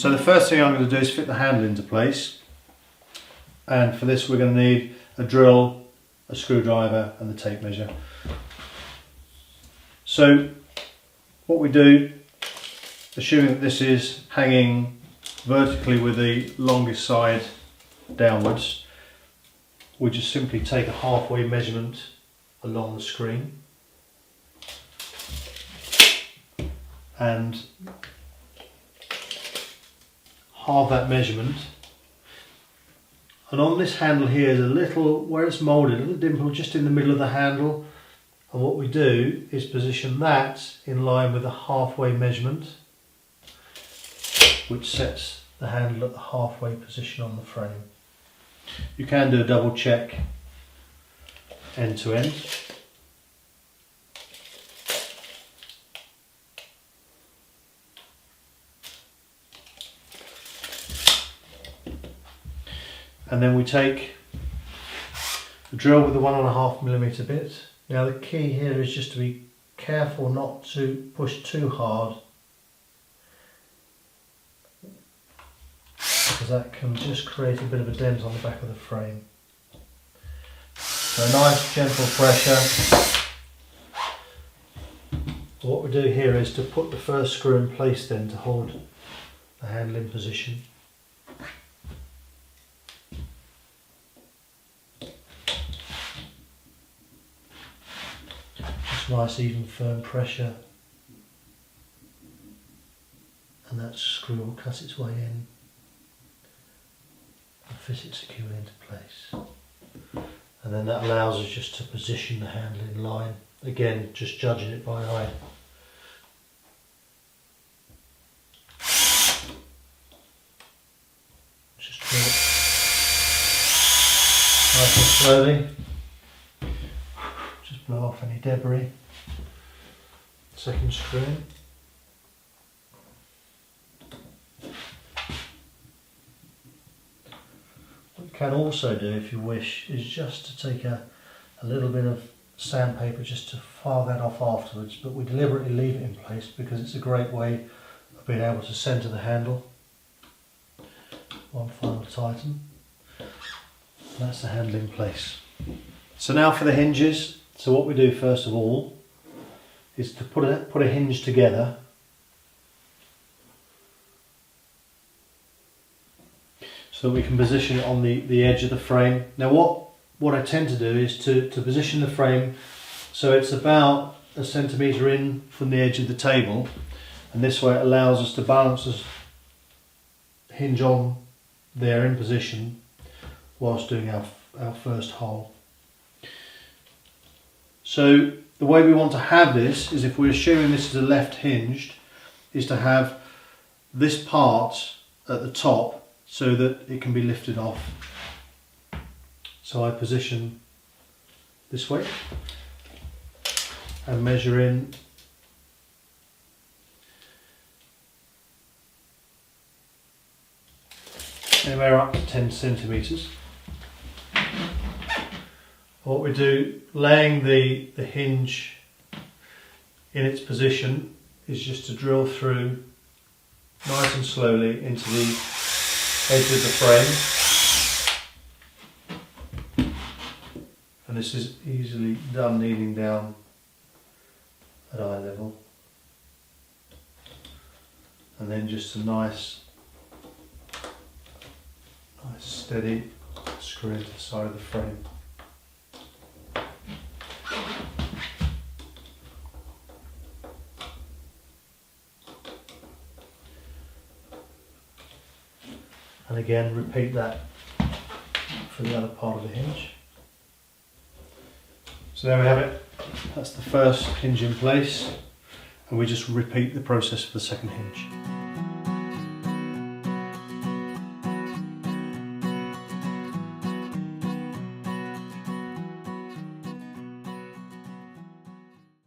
So the first thing I'm going to do is fit the handle into place, and for this we're going to need a drill, a screwdriver and the tape measure. So what we do, assuming that this is hanging vertically with the longest side downwards, we just simply take a halfway measurement along the screen and halve that measurement, and on this handle here is a little, where it's moulded, a little dimple just in the middle of the handle, and what we do is position that in line with the halfway measurement, which sets the handle at the halfway position on the frame. You can do a double check end to end. And then we take the drill with the 1.5mm bit. Now the key here is just to be careful not to push too hard, because that can just create a bit of a dent on the back of the frame. So a nice gentle pressure. What we do here is to put the first screw in place then to hold the handle in position. Nice even firm pressure, and that screw will cut its way in and fit it securely into place, and then that allows us just to position the handle in line, again just judging it by eye. Just drill it nice and slowly, just blow off any debris. Second screw in. What you can also do, if you wish, is just to take a little bit of sandpaper just to file that off afterwards, but we deliberately leave it in place because it's a great way of being able to centre the handle. One final tighten. That's the handle in place. So now for the hinges. So what we do first of all is to put a hinge together, so that we can position it on the edge of the frame. Now what I tend to do is to position the frame so it's about a centimetre in from the edge of the table, and this way it allows us to balance the hinge on there in position whilst doing our first hole. So the way we want to have this is, if we're assuming this is a left hinged, is to have this part at the top so that it can be lifted off. So I position this way and measure in anywhere up to 10 centimetres. What we do, laying the hinge in its position, is just to drill through nice and slowly into the edge of the frame, and this is easily done kneeling down at eye level, and then just a nice steady screw into the side of the frame. And again, repeat that for the other part of the hinge. So there we have it. That's the first hinge in place, and we just repeat the process for the second hinge.